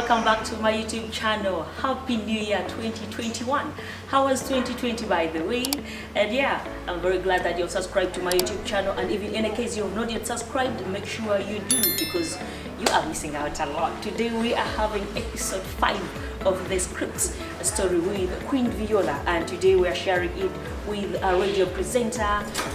welcome back to my YouTube channel. Happy New Year 2021. How was 2020 by the way? And yeah, I'm very glad that you've subscribed to my YouTube channel, and if in any case you have not yet subscribed, make sure you do, because you are missing out a lot. Today we are having episode 5 of the scripts story with Queen Viola, and today we are sharing it with a radio presenter,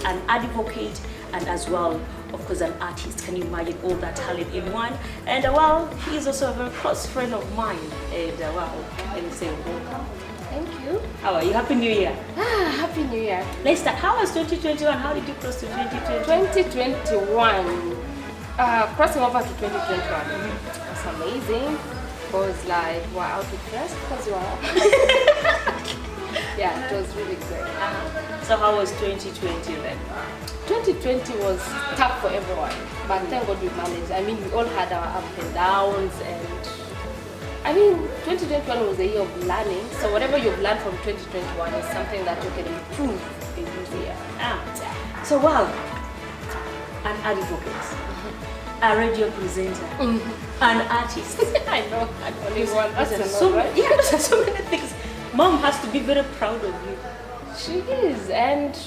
an advocate, and as well, of course, an artist. Can you imagine all that talent in one? And well, he is also a very close friend of mine. And well, let me say welcome. Thank you. How are you? Happy New Year. Happy New Year. Let's start. How was 2021? How did you cross to 2020? 2021. Crossing over to 2021. It's amazing. Because like we're out with first because you are. Yeah, it was really good. So how was 2020 then? 2020 was tough for everyone, but thank God we managed. I mean, we all had our ups and downs, and I mean, 2021 was a year of learning. So whatever you've learned from 2021 is something that you can improve in this year. So well, an advocate, a radio presenter, an artist. I know, only one. That's so, right? Yeah, there's so many things. Mom has to be very proud of you. She is, and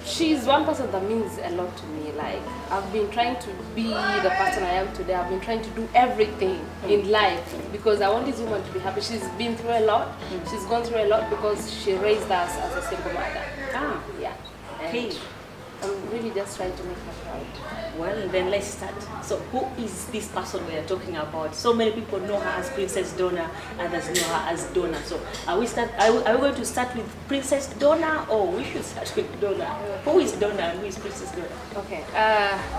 she's one person that means a lot to me. Like, I've been trying to be the person I am today. I've been trying to do everything in life because I want this woman to be happy. She's been through a lot. She's gone through a lot because she raised us as a single mother. Yeah. Okay. I'm really just trying to make her proud. Well, then let's start. So who is this person we are talking about? So many people know her as Princess Donna, others know her as Donna. So are we going to start with Princess Donna, or we should start with Donna? Who is Donna and who is Princess Donna? Okay.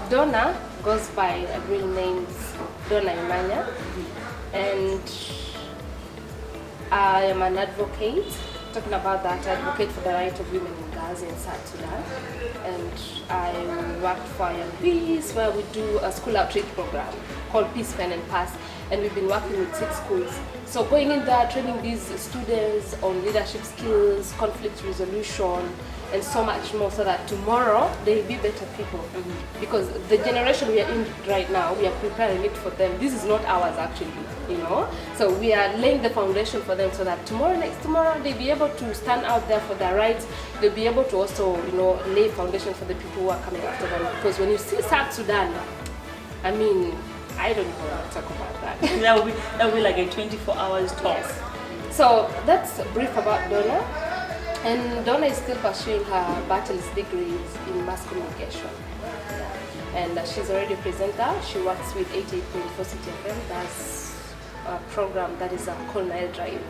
Donna goes by a real name, Donna Imanya, and I am an advocate. Talking about that, I advocate for the right of women and girls in South Sudan, and I work for IMPs where we do a school outreach program called Peace, Pen and Pass, and we've been working with 6 schools. So going in there, training these students on leadership skills, conflict resolution, and so much more, so that tomorrow they'll be better people. Because the generation we are in right now, we are preparing it for them. This is not ours actually, you know. So we are laying the foundation for them so that tomorrow, next tomorrow, they'll be able to stand out there for their rights. They'll be able to also, you know, lay foundation for the people who are coming after them. Because when you see South Sudan, I mean, I don't even want to talk about that. that will be like a 24 hours talk. Yes. So that's brief about Donna. And Donna is still pursuing her bachelor's degrees in mass communication. And she's already a presenter. She works with 88.4 City FM. That's a program that is a culinary drive.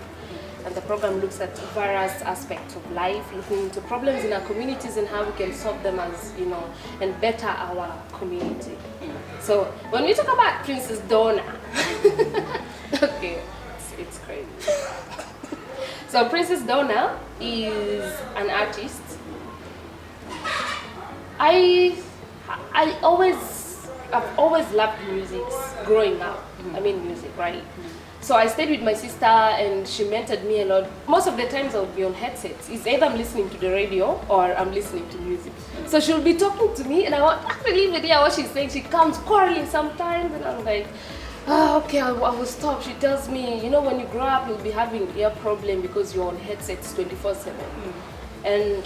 And the program looks at various aspects of life, looking into problems in our communities and how we can solve them as, you know, and better our community. So when we talk about Princess Donna, okay, it's crazy. So Princess Donna is an artist. I've always loved music growing up. I mean music, right? So I stayed with my sister and she mentored me a lot. Most of the times I would be on headsets. It's either I'm listening to the radio or I'm listening to music. So she'll be talking to me and I won't actually even hear what she's saying. She comes quarreling sometimes and I'm like, oh, okay, I will stop. She tells me, you know, when you grow up, you'll be having ear problem because you're on headsets 24/7. And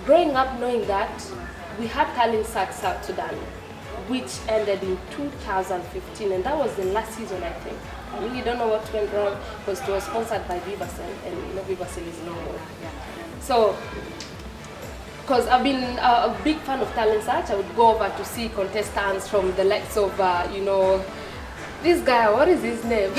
growing up knowing that, we had Talent South Sudan, which ended in 2015, and that was the last season, I think. I really don't know what went wrong because it was sponsored by Vivacell, and you know Vivacell is no more. So, because I've been a big fan of Talent Search, I would go over to see contestants from the likes of, you know, this guy, what is his name?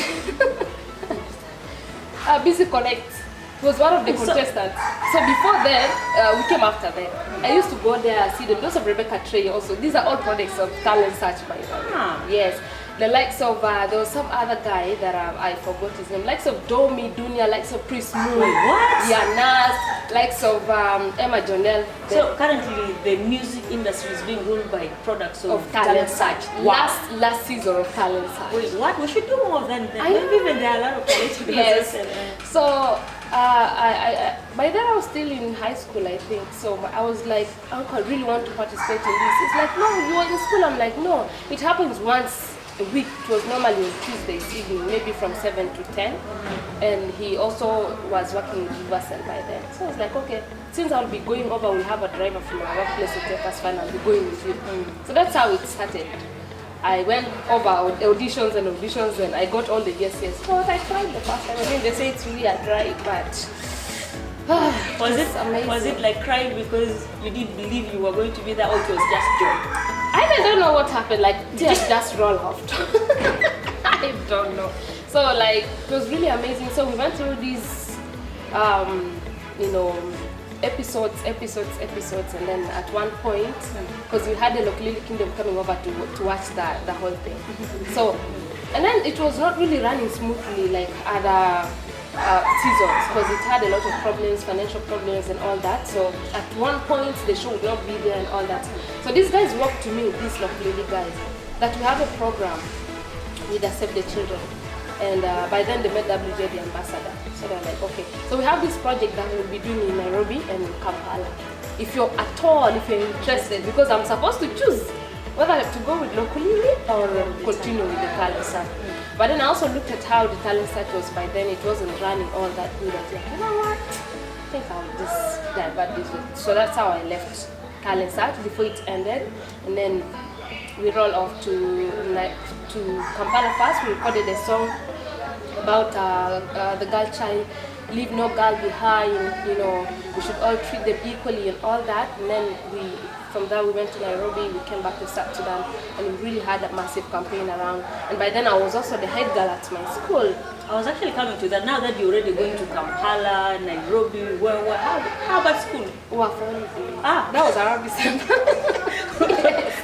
Busy Connect. He was one of the contestants. So before then, we came after them. I used to go there, see them. Those of Rebecca Trey also. These are all products of Talent Search, by the way. Yes. The likes of, there was some other guy that I forgot his name. Likes of Domi, Dunya, likes of Chris Moon. What? Yeah, Nas, likes of Emma Jonelle. So currently the music industry is being ruled by products of Talent Search. Wow. Last season of Talent Search. Wait, what? We should do more than that. Maybe even there are a lot of talent. Yes. So by then I was still in high school, I think. So I was like, Uncle, I really want to participate in this. It's like, no, you are in school. I'm like, no, it happens once a week. It was normally on Tuesdays evening, maybe from 7 to 10. And he also was working in Universal by then. So I was like, okay, since I'll be going over, we'll have a driver from our workplace to take us fine, I'll be going with you. So that's how it started. I went over auditions and I got all the yes. So I tried the first time. I mean, they say it's really a drive, but Was it amazing. Was it like crying because you didn't believe you were going to be there, or it was just joy? I don't know what happened. Like tears just roll off. I don't know. So like it was really amazing. So we went through these, you know, episodes, and then at one point, because we had the Local Kingdom coming over to watch the whole thing. So, and then it was not really running smoothly like other seasons, because it had a lot of problems, financial problems and all that. So at one point the show would not be there and all that. So these guys walked to me, these Local guys, that we have a program with the Save the Children. And by then they made WJ the ambassador. So they're like, okay, so we have this project that we'll be doing in Nairobi and Kampala. If you're interested, because I'm supposed to choose whether to go with locally or continue with the talent search. But then I also looked at how the talent search was by then. It wasn't running all that good. I was like, you know what? I think I'll just divert this way. So that's how I left talent search before it ended. And then we rolled off to Kampala first. We recorded a song about the girl child, leave no girl behind, you know, we should all treat them equally and all that. And then from there we went to Nairobi, we came back to South Sudan, and we really had a massive campaign around. And by then I was also the head girl at my school. I was actually coming to that. Now that you're already going to Kampala, Nairobi, how about school? That was around December.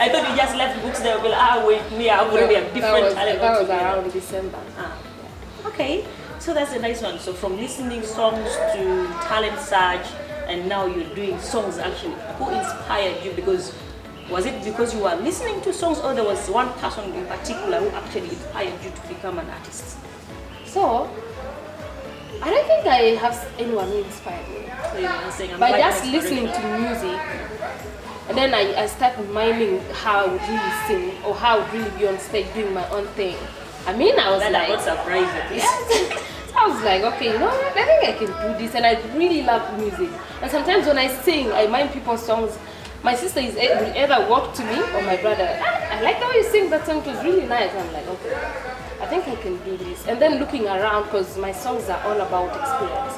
I thought you just left books there. Well, wait, me, I already have different talent. That was around December. Okay, so that's a nice one. So from listening songs to talent search, and now you're doing songs actually. Who inspired you? Because was it because you were listening to songs, or there was one person in particular who actually inspired you to become an artist? So I don't think I have anyone who inspired me. So you're saying by just listening to music, and then I started miming how I would really sing or how I would really be on stage doing my own thing. I mean, I was like, I'm not surprised at this. Yes. I was like, okay, you know what? I think I can do this, and I really love music. And sometimes when I sing, I mime people's songs. My sister will either walk to me, or my brother. I like the way you sing that song. It was really nice. I'm like, okay, I think I can do this. And then looking around, because my songs are all about experience.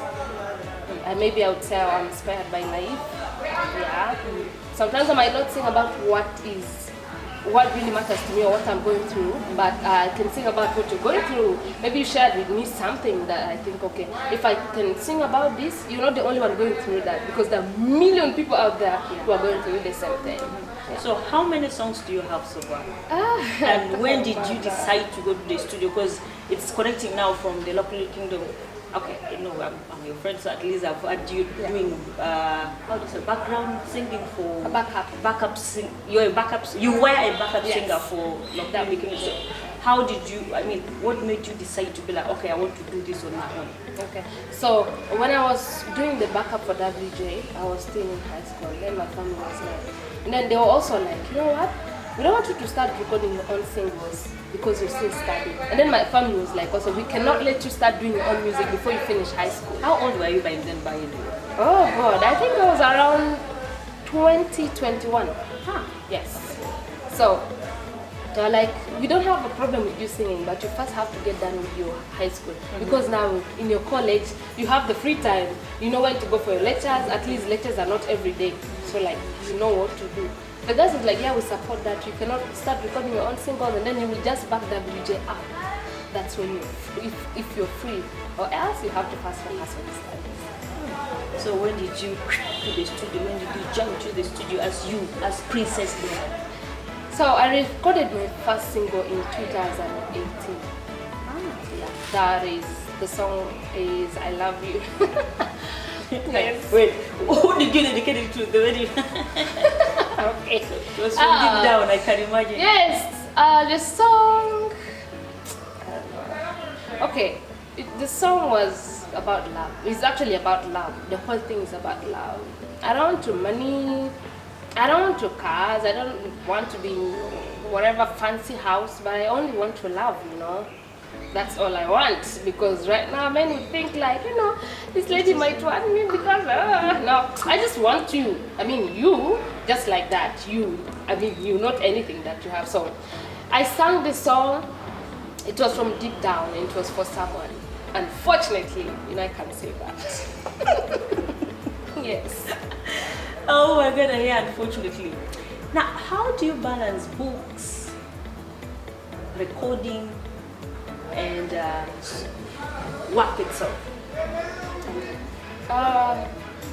And maybe I would say I'm inspired by life. Yeah. Sometimes I might not sing about what really matters to me or what I'm going through, but I can sing about what you're going through. Maybe you shared with me something that I think, okay, if I can sing about this, you're not the only one going through that, because there are a million people out there who are going through the same thing. Yeah. So how many songs do you have so far? And when did you decide to go to the studio? Because it's connecting now from the Local Kingdom. Okay, you know, I'm your friend, so at least I've heard you doing, how do you say, background singing for... Backup sing. You're a backup, you were a backup singer for Local Kingdom. So how did you, I mean, what made you decide to be like, okay, I want to do this on my own? Okay, so when I was doing the backup for WJ, I was still in high school. Then my family was like, and then they were also like, you know what? We don't want you to start recording your own singles because you're still studying. And then my family was like, also, we cannot let you start doing your own music before you finish high school. How old were you by then, by the way? Oh God, I think I was around 21. Yes. So they're like, we don't have a problem with you singing, but you first have to get done with your high school. Because now in your college, you have the free time. You know when to go for your lectures. At least lectures are not every day. So like, you know what to do. The guys was like, yeah, we support that. You cannot start recording your own singles and then you will just back WJ up. That's when if you're free. Or else you have to first focus on the studies. So when did you to the studio? When did you jump to the studio as Princess Donna? So I recorded my first single in 2018. Yeah, that is, the song is I Love You. Yes. Wait, who did you dedicate it to? The wedding? Okay. It was from deep down, I can imagine. Yes, the song. Okay, the song was about love. It's actually about love. The whole thing is about love. I don't want to money. I don't want to cars. I don't want to be whatever fancy house, but I only want to love, you know. That's all I want, because right now men would think like, you know, this lady might want me because, no, I just want you. I mean, you, just like that, you, I mean, you, not anything that you have. So I sang this song, it was from deep down, and it was for someone. Unfortunately, you know, I can't say that. Yes. Oh my god, yeah, unfortunately. Now, how do you balance books, recording, and work itself?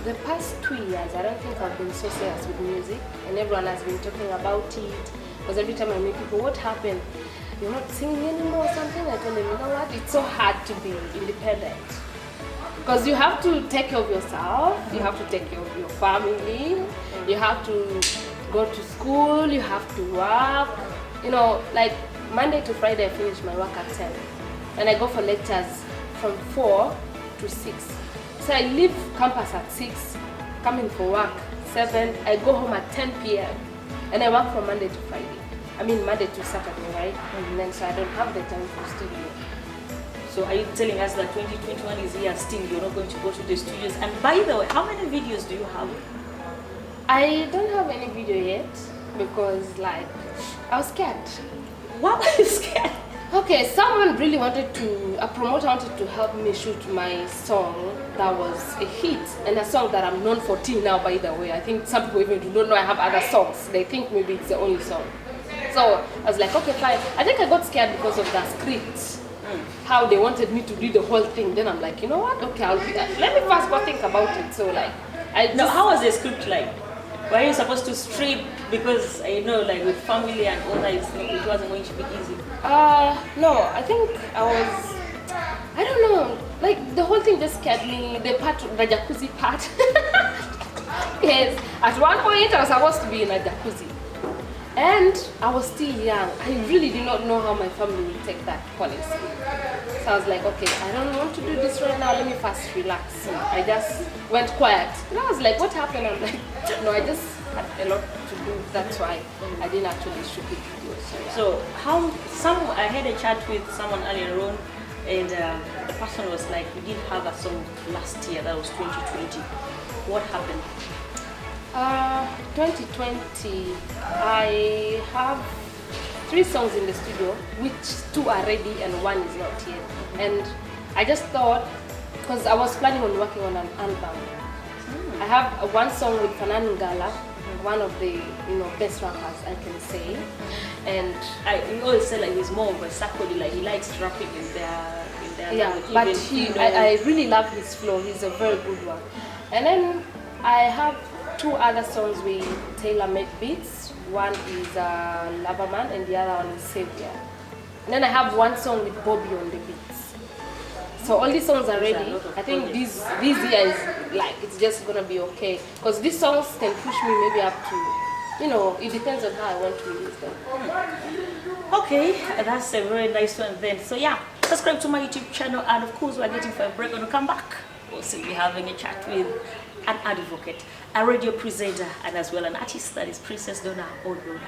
The past 2 years, I don't think I've been so serious with music, and everyone has been talking about it. Because every time I meet people, what happened? You're not singing anymore or something? I told them, you know what? It's so hard to be independent. Because you have to take care of yourself, you have to take care of your family, you have to go to school, you have to work. You know, like Monday to Friday I finish my work at 10. And I go for lectures from 4 to 6. So I leave campus at 6, come in for work 7, I go home at 10 p.m. And I work from Monday to Friday. I mean Monday to Saturday, right? And then so I don't have the time for studio. So are you telling us that 2021 is here still, you're not going to go to the studios? And by the way, how many videos do you have? I don't have any video yet because like I was scared. Why were you scared? Okay, someone really wanted to, a promoter wanted to help me shoot my song that was a hit, and a song that I'm known for till now, by the way. I think some people even don't know I have other songs. They think maybe it's the only song. So I was like, okay, fine. I think I got scared because of the script, how they wanted me to do the whole thing. Then I'm like, you know what? Okay, let me first go think about it. So like, Now, how was the script like? Were you supposed to strip? Because I know, like with family and all that, it wasn't going to be easy. No, I think I don't know, like the whole thing just scared me, the jacuzzi part. Yes, at one point I was supposed to be in a jacuzzi. And I was still young. I really did not know how my family will take that, honestly. So I was like, okay, I don't want to do this right now. Let me first relax. I just went quiet. And I was like, what happened? I'm like, no, I just had a lot to do. That's why I didn't actually shoot the video. So I had a chat with someone earlier on, and the person was like, we did have a song last year, that was 2020. What happened? 2020, I have 3 songs in the studio, which 2 are ready and 1 is not yet. And I just thought, because I was planning on working on an album. I have one song with Gala, one of the best rappers I can say. And I always say like he's more of a Sakodi, like he likes rapping in their yeah, language. But I really love his flow. He's a very good one. And then I have 2 other songs with tailor-made beats. One is Loverman and the other one is Savior. And then I have one song with Bobby on the beats. So all these songs are ready. I think this year is like, it's just gonna be okay. Because these songs can push me maybe up to, it depends on how I want to release them. Okay, that's a very nice one then. So yeah, subscribe to my YouTube channel, and of course we're getting for a break. When we come back, we'll still be having a chat with an advocate, a radio presenter, and as well an artist, that is Princess Donna or Donna.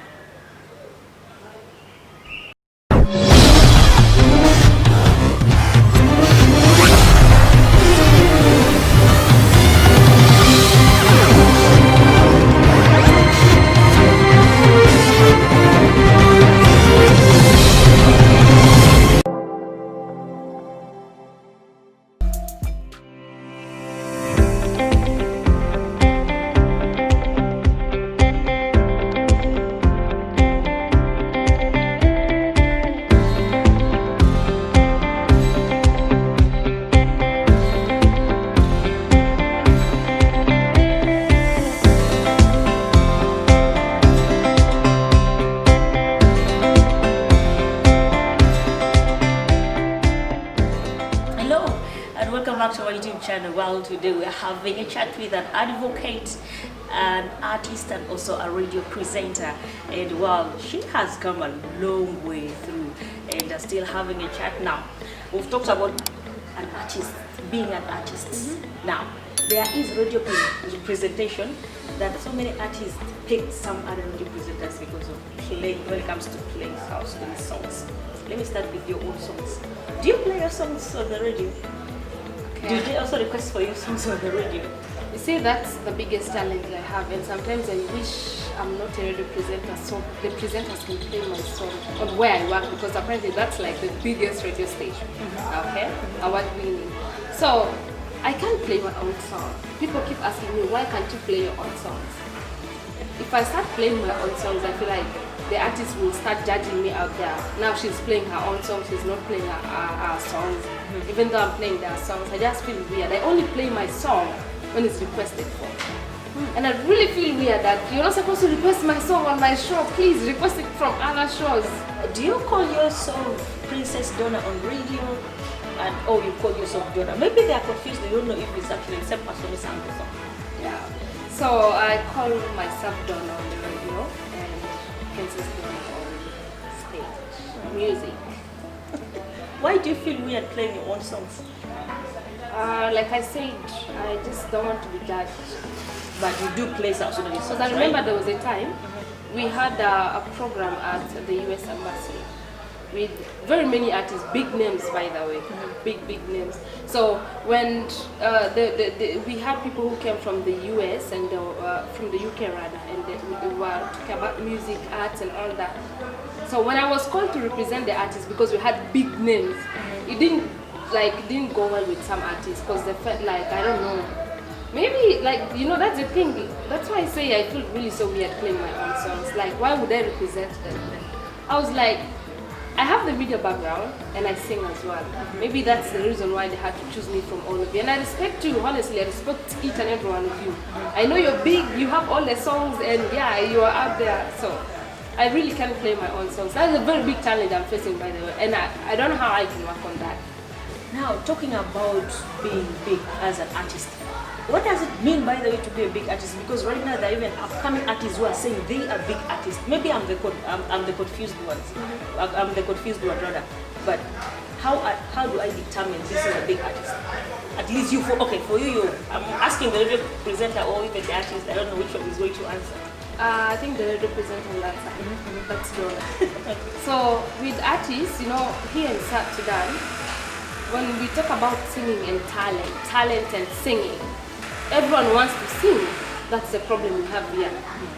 Back to our YouTube channel. Well, today we are having a chat with an advocate, an artist, and also a radio presenter. And well, she has come a long way through, and still having a chat now. We've talked about an artist, being an artist. Now, there is radio presentation that so many artists pick some other radio presenters because of pay when it comes to playing house music songs? Let me start with your own songs. Do you play your songs on the radio? Okay. Do they also request for your songs on the radio? You see, that's the biggest challenge I have, and sometimes I wish I'm not a radio presenter, so the presenters can play my song on where I work, because apparently that's like the biggest radio station. Okay, award-winning. So I can't play my own song. People keep asking me, why can't you play your own songs? If I start playing my own songs, I feel like the artist will start judging me out there. Now she's playing her own songs, she's not playing her songs. Even though I'm playing their songs, I just feel weird. I only play my song when it's requested for. And I really feel weird that you're not supposed to request my song on my show. Please request it from other shows. Do you call yourself Princess Donna on radio? And oh, you call yourself Donna. Maybe they are confused. They don't know if it's actually the same person who sang the song. Yeah. So I call myself Donna on the radio and Princess Donna on stage. Music. Why do you feel weird playing your own songs? Like I said, I just don't want to be judged. But you do play South Sudanese songs, Because I remember right? there was a time we had a program at the US Embassy with very many artists, big names by the way, big names. So when we had people who came from the US and from the UK rather, and they were talking about music, arts and all that. So when I was called to represent the artists, because we had big names, it didn't go well with some artists, because they felt like, I don't know, maybe like, you know, that's the thing. That's why I say I feel really so weird playing my own songs. Like, why would I represent them? I was like, I have the media background and I sing as well. Maybe that's the reason why they had to choose me from all of you. And I respect you, honestly, I respect each and every one of you. I know you're big, you have all the songs, and yeah, you are out there. So I really can't play my own songs. That's a very big challenge I'm facing, by the way. And I don't know how I can work on that. Now, talking about being big as an artist, what does it mean, by the way, to be a big artist? Because right now there are even upcoming artists who are saying they are big artists. Maybe I'm the confused ones. I'm the confused one rather. But how do I determine this is a big artist? At least you, for you, I'm asking the radio presenter or even the artist. I don't know which one is going to answer. I think the radio presenter will answer. That's Donna. So with artists, you know, here in South Sudan, when we talk about singing and talent and singing, everyone wants to sing. That's the problem we have here.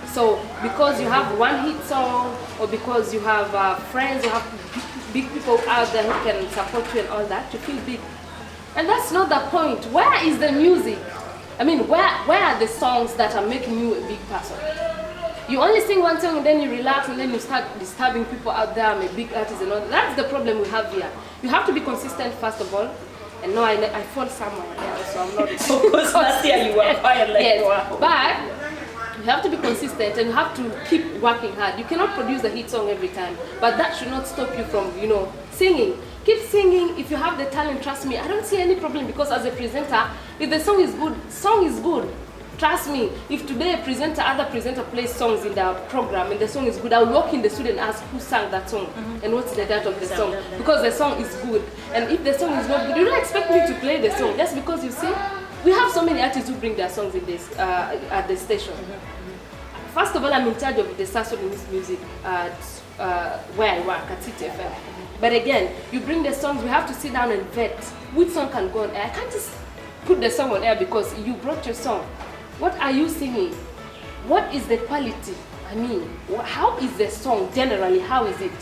So because you have one hit song, or because you have friends, you have big people out there who can support you and all that, you feel big. And that's not the point. Where is the music? I mean, where are the songs that are making you a big person? You only sing one song and then you relax and then you start disturbing people out there. I'm a big artist and all that. That's the problem we have here. You have to be consistent first of all. And no, I fall somewhere there, so I'm not. Of course, last year you were fired like yes, wow. but you have to be consistent and you have to keep working hard. You cannot produce a hit song every time, but that should not stop you from, you know, singing. Keep singing. If you have the talent, trust me, I don't see any problem, because as a presenter, if the song is good. Trust me, if today other presenter plays songs in the program and the song is good, I'll walk in the studio and ask who sang that song and what's the title of the song, because the song is good. And if the song is not good, you don't expect me to play the song just because, you see, we have so many artists who bring their songs in this at the station. First of all, I'm in charge of the South Sudanese music at where I work at City FM. But again, you bring the songs, we have to sit down and vet which song can go on air. I can't just put the song on air because you brought your song. What are you singing? What is the quality? I mean, how is the song generally? How is it?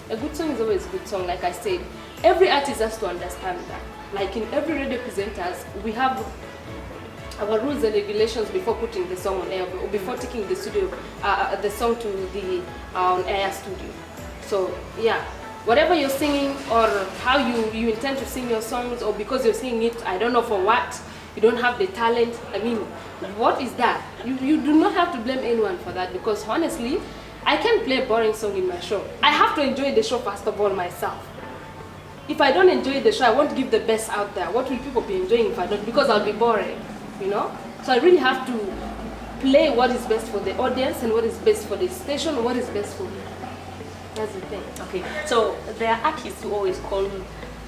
A good song is always a good song, like I said. Every artist has to understand that. Like in every radio presenters, we have our rules and regulations before putting the song on air, or before taking the song to the on-air studio. So yeah, whatever you're singing, or how you intend to sing your songs, or because you're singing it, I don't know for what, you don't have the talent. I mean, what is that? You do not have to blame anyone for that, because honestly, I can't play a boring song in my show. I have to enjoy the show first of all myself. If I don't enjoy the show, I won't give the best out there. What will people be enjoying if I don't? Because I'll be boring, you know? So I really have to play what is best for the audience and what is best for the station, and what is best for me. That's the thing. Okay, so there are artists who always call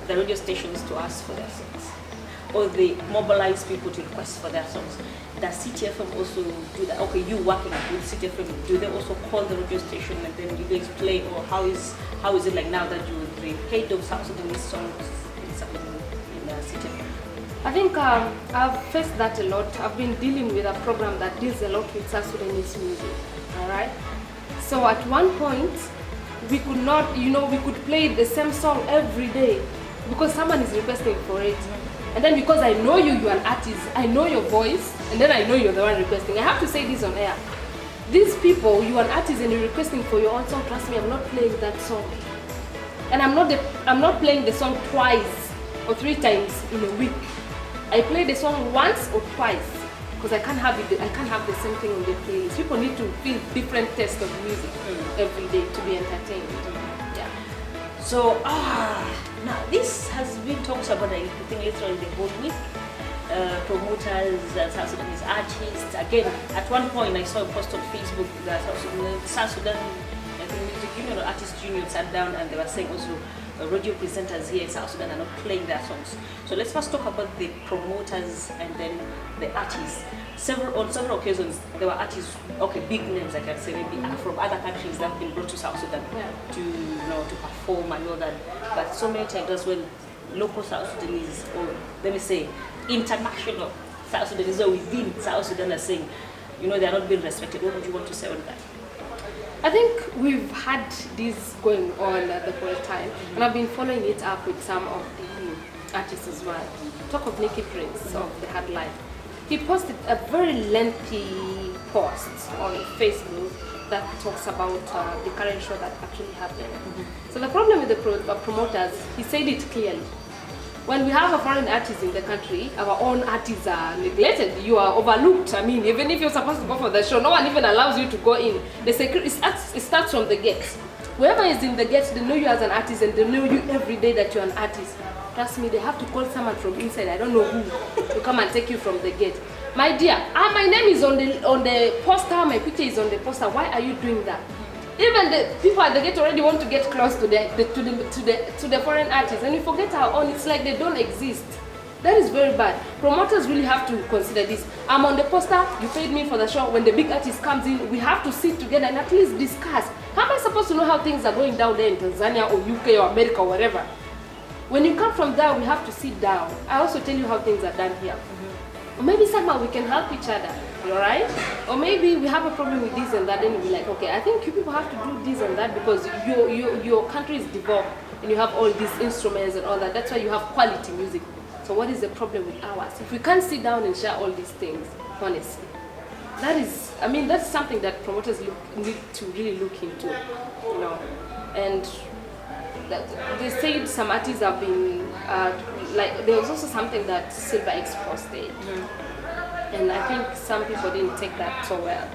the radio stations to ask for their songs. or they mobilize people to request for their songs. Does CTFM also do that? Okay, you working with CTFM, do they also call the radio station and then you guys play, or how is it like now that you're the head of South Sudanese songs in CTFM? I think I've faced that a lot. I've been dealing with a program that deals a lot with South Sudanese music. All right. So at one point, we could not, we could play the same song every day because someone is requesting for it. And then because I know you're an artist, I know your voice, and then I know you're the one requesting. I have to say this on air. These people, you're an artist and you're requesting for your own song. Trust me, I'm not playing that song. And I'm not playing the song twice or 3 times in a week. I play the song once or twice because I can't have the same thing on the playlist. People need to feel different taste of music every day to be entertained. Yeah. So now this has been talked about, I think, literally the whole week. Promoters, South Sudanese artists. Again, at one point I saw a post on Facebook that South Sudan Music Union or Artists Union sat down and they were saying also radio presenters here in South Sudan are not playing their songs. So let's first talk about the promoters and then the artists. On several occasions, there were artists, okay, big names, I can say, maybe from other countries that have been brought to South Sudan to perform and all that. But so many times as well, local South Sudanese, or let me say, international South Sudanese, or within South Sudan, are saying, they are not being respected. What would you want to say on that? I think we've had this going on the whole time, and I've been following it up with some of the artists as well. Talk of Nicky Prince of The Hard Life. He posted a very lengthy post on Facebook that talks about the current show that actually happened. So the problem with the promoters, he said it clearly. When we have a foreign artist in the country, our own artists are neglected. You are overlooked. I mean, even if you're supposed to go for the show, no one even allows you to go in. The security, it starts from the gate. Whoever is in the gate, they know you as an artist and they know you every day that you're an artist. Trust me, they have to call someone from inside, I don't know who, to come and take you from the gate. My dear, my name is on the poster, my picture is on the poster. Why are you doing that? Even the people at the gate already want to get close to the foreign artists, and we forget our own. It's like they don't exist. That is very bad. Promoters really have to consider this. I'm on the poster, you paid me for the show. When the big artist comes in, we have to sit together and at least discuss. How am I supposed to know how things are going down there in Tanzania or UK or America or whatever? When you come from there, we have to sit down. I also tell you how things are done here. Or maybe somehow we can help each other. Alright? Or maybe we have a problem with this and that, and we'll be like, okay, I think you people have to do this and that because your country is developed and you have all these instruments and all that. That's why you have quality music. So what is the problem with ours? If we can't sit down and share all these things, honestly, that's something that promoters need to really look into, And they said some artists have been, there was also something that Silver X posted. And I think some people didn't take that so well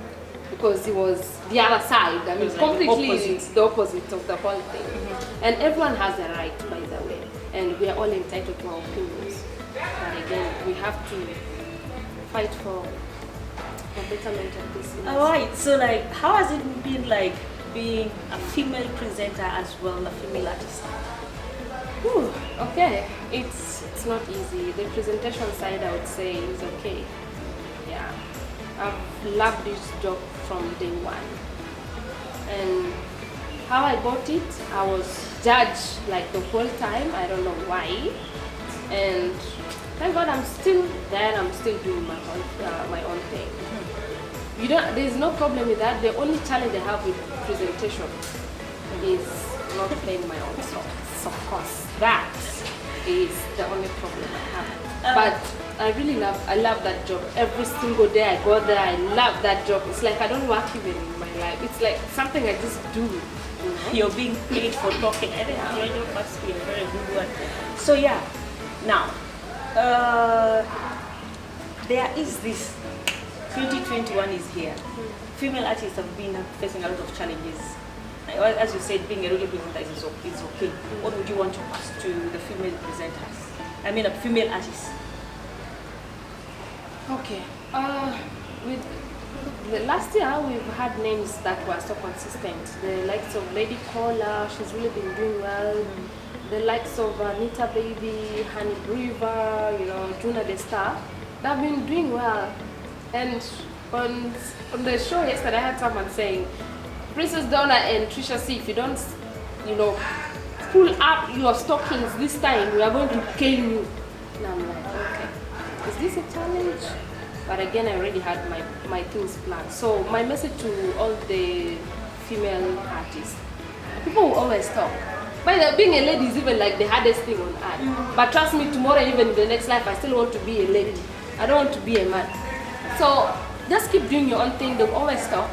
because it was the other side. I mean, completely the opposite of the whole thing. And everyone has a right, by the way. And we are all entitled to our opinions. But again, we have to fight for betterment of this. Alright, so how has it been like being a female presenter as well, a female artist? Okay, it's not easy. The presentation side, I would say, is okay. Yeah, I've loved this job from day one. And how I got it, I was judged like the whole time. I don't know why. And thank God I'm still there. I'm still doing my own thing. There's no problem with that. The only challenge I have with presentation is not playing my own songs. Of course, that is the only problem I have. But I love that job. Every single day I go there, I love that job. It's like I don't work even in my life. It's like something I just do. You're being paid for talking. I think your job must be a very good one. So yeah, now there is this 2021 is here. Female artists have been facing a lot of challenges. As you said, being a radio presenter is okay. What would you want to pass to the female presenters? I mean, female artists. Okay. The last year we've had names that were so consistent. The likes of Lady Cola, she's really been doing well. The likes of Anita Baby, Honey Brewer, you know, Juna the Star, they've been doing well. And on the show yesterday, I had someone saying, Princess Donna and Trisha C, if you don't, you know, pull up your stockings this time, we are going to cane you. And I'm like, okay, is this a challenge? But again, I already had my things planned. So my message to all the female artists, people will always talk. By the being a lady is even like the hardest thing on earth. But trust me, tomorrow, even in the next life, I still want to be a lady. I don't want to be a man. So just keep doing your own thing. They'll always talk.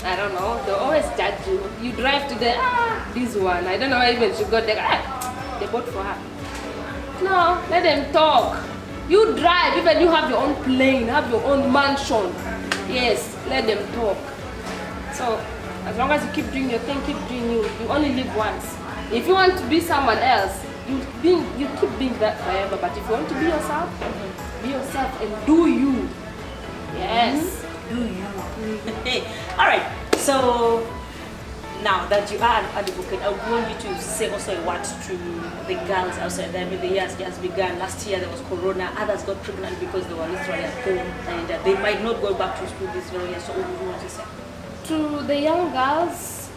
I don't know. They'll always judge you. You drive to the, this one. I don't know why even she got there. They bought for her. No, let them talk. You drive, even you have your own plane, have your own mansion. Yes, let them talk. So as long as you keep doing your thing, keep doing you. You only live once. If you want to be someone else, you keep being that forever. But if you want to be yourself and do you. Yes. Do you. All right. So now that you are an advocate, I want you to say also a word to the girls outside there. I mean, the years just began. Last year there was Corona. Others got pregnant because they were literally at home, and they might not go back to school this very year. So what do you want to say? To the young girls,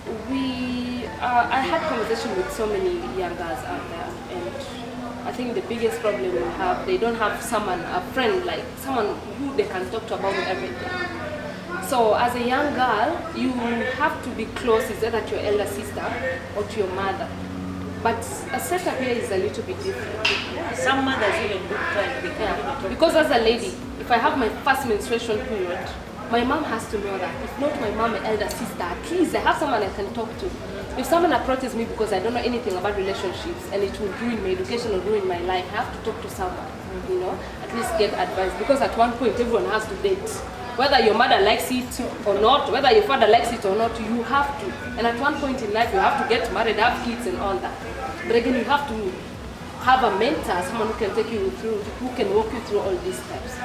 I had conversation with so many young girls out there, and I think the biggest problem we have, they don't have someone, a friend, like someone who they can talk to about everything. So as a young girl, you have to be close, is either to your elder sister or to your mother. But a setup here is a little bit different. Some mothers even do try because as a lady, if I have my first menstruation period, my mom has to know that. If not my mom, my elder sister, at least I have someone I can talk to. If someone approaches me because I don't know anything about relationships and it will ruin my education or ruin my life, I have to talk to someone, you know, at least get advice. Because at one point, everyone has to date. Whether your mother likes it or not, whether your father likes it or not, you have to. And at one point in life, you have to get married, have kids and all that. But again, you have to have a mentor, someone who can take you through, who can walk you through all these steps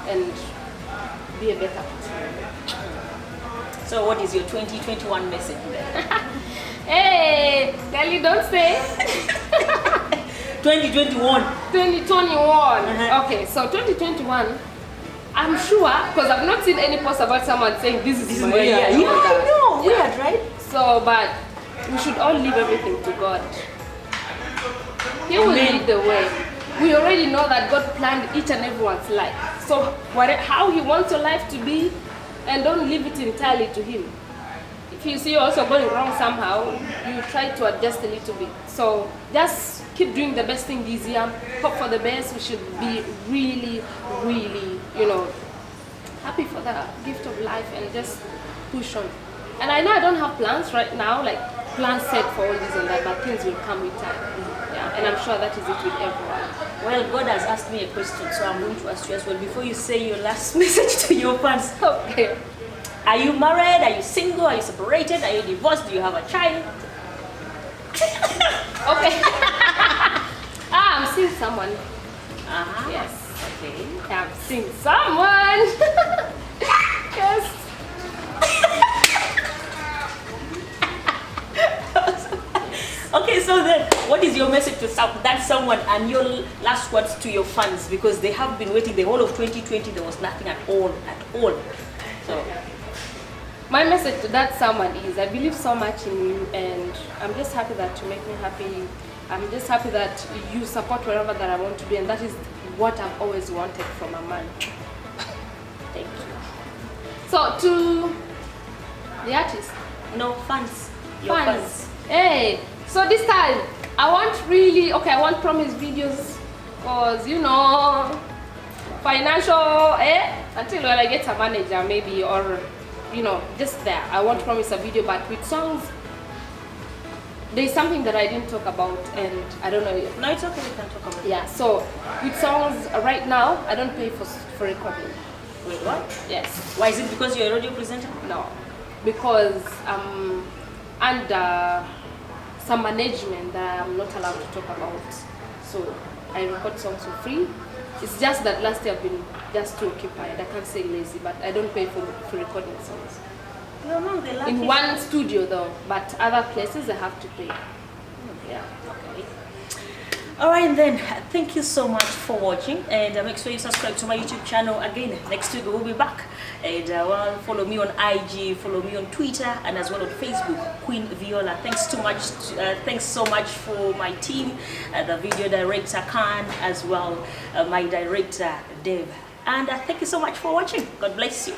and be a better person. So what is your 2021 message then? Hey, Kelly, don't say. 2021. 2021. Okay, so 2021, I'm sure, because I've not seen any post about someone saying this is my year. Yeah, I know. Weird, right? So, but we should all leave everything to God. He will lead the way. We already know that God planned each and everyone's life. So, how He wants your life to be, and don't leave it entirely to Him. If you see you're also going wrong somehow, you try to adjust a little bit. So, just keep doing the best thing this year. Hope for the best. We should be really, really, you know, happy for the gift of life and just push on. And I know I don't have plans right now, like plans set for all this and that, but things will come with time. Yeah, and I'm sure that is it with everyone. Well, God has asked me a question, so I'm going to ask you as well. Before you say your last message to your fans, Okay. Are you married? Are you single? Are you separated? Are you divorced? Do you have a child? Okay. I'm seeing someone. Yes. Okay. I'm seeing someone. Yes. Okay, so then, what is your message to that someone and your last words to your fans? Because they have been waiting the whole of 2020, there was nothing at all. So, my message to that someone is, I believe so much in you, and I'm just happy that you make me happy. I'm just happy that you support wherever that I want to be, and that is what I've always wanted from a man. Thank you. So, to the artist. no, fans. Your fans. Hey, so this time, I want promise videos, because, you know, financial, until when I get a manager maybe, or, you know, just there. I want promise a video, but with songs, there's something that I didn't talk about, and I don't know. No, it's okay, we can talk about it. Yeah, so with songs right now, I don't pay for recording. Wait, what? Yes. Why is it because you're a radio presenter? No, because I'm under some management that I'm not allowed to talk about. So I record songs for free. It's just that last year I've been just too occupied. I can't say lazy, but I don't pay for recording songs. You're among the lucky In one studio though, but other places I have to pay. Yeah. Okay. Alright then, thank you so much for watching, and make sure you subscribe to my YouTube channel. Again, next week we'll be back, and well, follow me on IG, follow me on Twitter, and as well on Facebook, Quin Viola. Thanks so much for my team, the video director Khan, as well my director Dave, and thank you so much for watching. God bless you.